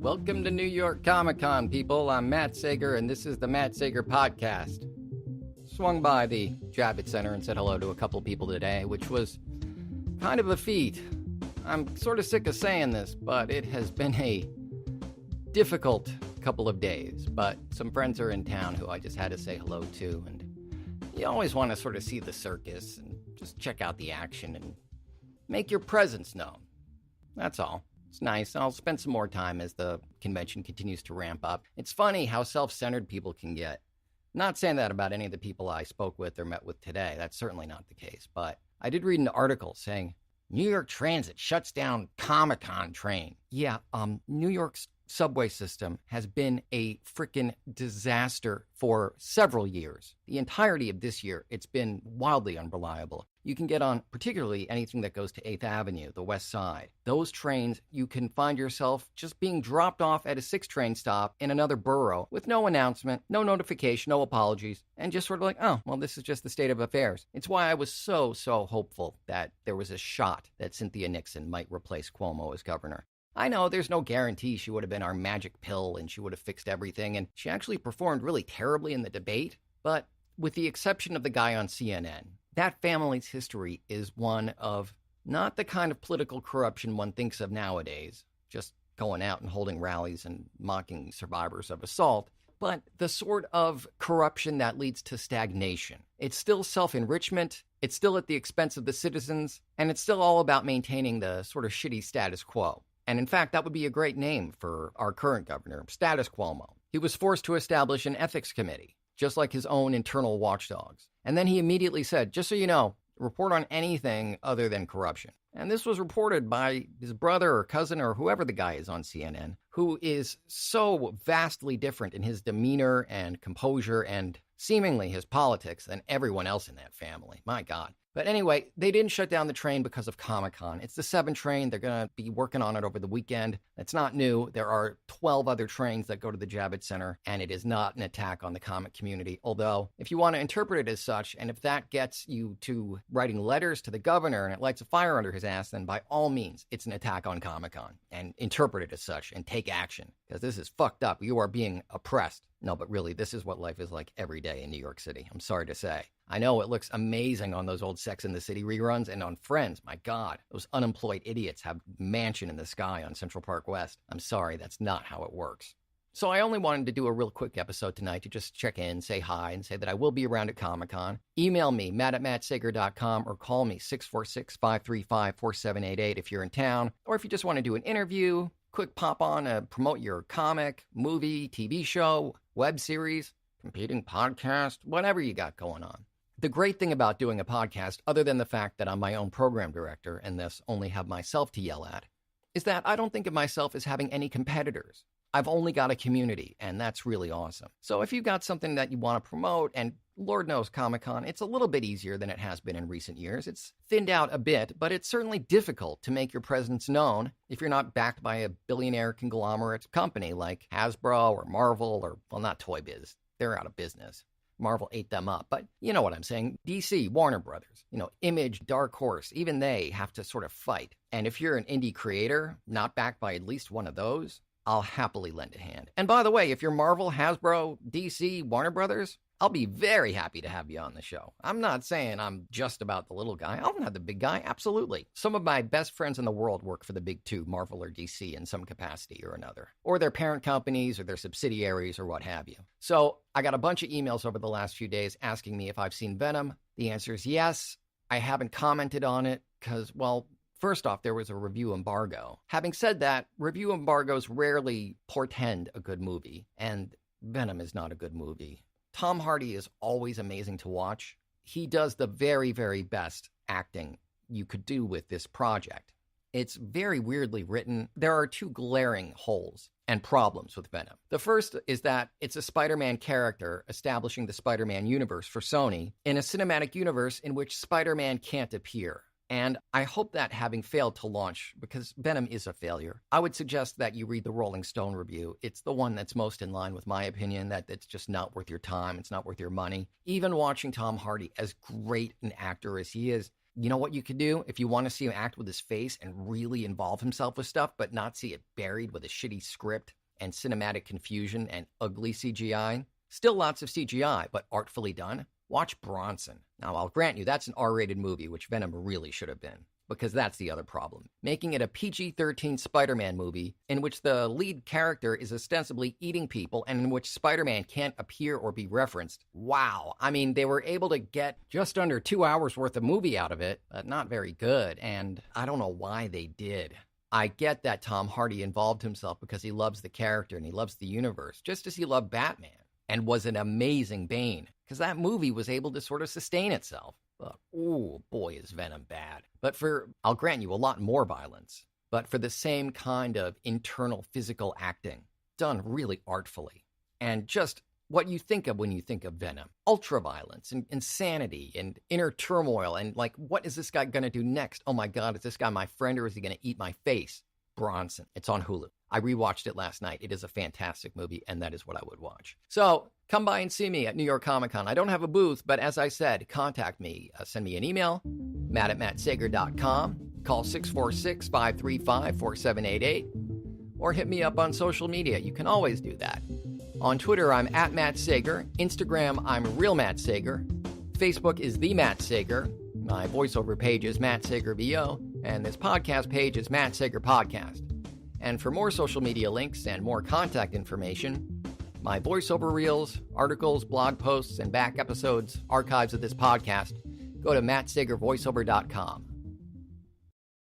Welcome to New York Comic Con, people. I'm Matt Sager, and this is the Matt Sager Podcast. Swung by the Javits Center and said hello to a couple people today, which was kind of a feat. I'm sort of sick of saying this, but it has been a difficult couple of days. But some friends are in town who I just had to say hello to, and you always want to sort of see the circus and just check out the action and make your presence known. That's all. It's nice. I'll spend some more time as the convention continues to ramp up. It's funny how self-centered people can get. Not saying that about any of the people I spoke with or met with today. That's certainly not the case. But I did read an article saying New York Transit shuts down Comic-Con train. Yeah, New York's subway system has been a freaking disaster for several years. The entirety of this year, it's been wildly unreliable. You can get on particularly anything that goes to 8th Avenue, the West Side. Those trains, you can find yourself just being dropped off at a 6 train stop in another borough with no announcement, no notification, no apologies, and just sort of like, oh, well, this is just the state of affairs. It's why I was so hopeful that there was a shot that Cynthia Nixon might replace Cuomo as governor. I know there's no guarantee she would have been our magic pill and she would have fixed everything, and she actually performed really terribly in the debate, but with the exception of the guy on CNN, that family's history is one of not the kind of political corruption one thinks of nowadays, just going out and holding rallies and mocking survivors of assault, but the sort of corruption that leads to stagnation. It's still self-enrichment, it's still at the expense of the citizens, and it's still all about maintaining the sort of shitty status quo. And in fact, that would be a great name for our current governor, Status Cuomo. He was forced to establish an ethics committee, just like his own internal watchdogs. And then he immediately said, just so you know, report on anything other than corruption. And this was reported by his brother or cousin or whoever the guy is on CNN, who is so vastly different in his demeanor and composure and seemingly his politics than everyone else in that family. My God. But anyway, they didn't shut down the train because of Comic-Con. It's the 7 train. They're going to be working on it over the weekend. It's not new. There are 12 other trains that go to the Javits Center, and it is not an attack on the comic community. Although, if you want to interpret it as such, and if that gets you to writing letters to the governor and it lights a fire under his ass, then by all means, it's an attack on Comic-Con. And interpret it as such and take action. Because this is fucked up. You are being oppressed. No, but really, this is what life is like every day in New York City. I'm sorry to say. I know it looks amazing on those old Sex and the City reruns and on Friends. My God, those unemployed idiots have mansion in the sky on Central Park West. I'm sorry, that's not how it works. So I only wanted to do a real quick episode tonight to just check in, say hi, and say that I will be around at Comic-Con. Email me, matt@mattsager.com, or call me 646-535-4788 if you're in town, or if you just want to do an interview, quick pop on to promote your comic, movie, TV show, web series, competing podcast, whatever you got going on. The great thing about doing a podcast, other than the fact that I'm my own program director and thus only have myself to yell at, is that I don't think of myself as having any competitors. I've only got a community, and that's really awesome. So if you've got something that you want to promote, and Lord knows Comic-Con, it's a little bit easier than it has been in recent years. It's thinned out a bit, but it's certainly difficult to make your presence known if you're not backed by a billionaire conglomerate company like Hasbro or Marvel or, well, not Toy Biz. They're out of business. Marvel ate them up, but you know what I'm saying. DC, Warner Brothers, Image, Dark Horse, even they have to sort of fight. And if you're an indie creator, not backed by at least one of those, I'll happily lend a hand. And by the way, if you're Marvel, Hasbro, DC, Warner Brothers, I'll be very happy to have you on the show. I'm not saying I'm just about the little guy. I'll have the big guy, absolutely. Some of my best friends in the world work for the big two, Marvel or DC, in some capacity or another. Or their parent companies or their subsidiaries or what have you. So I got a bunch of emails over the last few days asking me if I've seen Venom. The answer is yes. I haven't commented on it because, well, first off, there was a review embargo. Having said that, review embargoes rarely portend a good movie, and Venom is not a good movie. Tom Hardy is always amazing to watch. He does the very, very best acting you could do with this project. It's very weirdly written. There are 2 glaring holes and problems with Venom. The first is that it's a Spider-Man character establishing the Spider-Man universe for Sony in a cinematic universe in which Spider-Man can't appear. And I hope that having failed to launch, because Venom is a failure, I would suggest that you read the Rolling Stone review. It's the one that's most in line with my opinion, that it's just not worth your time. It's not worth your money. Even watching Tom Hardy, as great an actor as he is, You know what you could do if you want to see him act with his face and really involve himself with stuff, but not see it buried with a shitty script and cinematic confusion and ugly CGI? Still lots of CGI, but artfully done. Watch Bronson. Now, I'll grant you that's an R-rated movie, which Venom really should have been, because that's the other problem. Making it a PG-13 Spider-Man movie in which the lead character is ostensibly eating people and in which Spider-Man can't appear or be referenced. Wow. I mean, they were able to get just under 2 hours worth of movie out of it, but not very good, and I don't know why they did. I get that Tom Hardy involved himself because he loves the character and he loves the universe, just as he loved Batman, and was an amazing Bane, because that movie was able to sort of sustain itself. But, oh boy, is Venom bad. But I'll grant you, a lot more violence. But for the same kind of internal physical acting, done really artfully. And just what you think of when you think of Venom. Ultra-violence and insanity and inner turmoil and like, what is this guy going to do next? Oh my God, is this guy my friend or is he going to eat my face? Bronson. It's on Hulu. I rewatched it last night. It is a fantastic movie, and that is what I would watch. So come by and see me at New York Comic Con. I don't have a booth, but as I said, contact me. Send me an email, matt@mattsager.com. Call 646-535-4788. Or hit me up on social media. You can always do that. On Twitter, I'm @MattSager. Instagram, I'm Real Matt Sager. Facebook is The Matt Sager. My voiceover page is Matt Sager VO. And this podcast page is Matt Sager Podcast. And for more social media links and more contact information, my voiceover reels, articles, blog posts, and back episodes, archives of this podcast, go to mattsagervoiceover.com.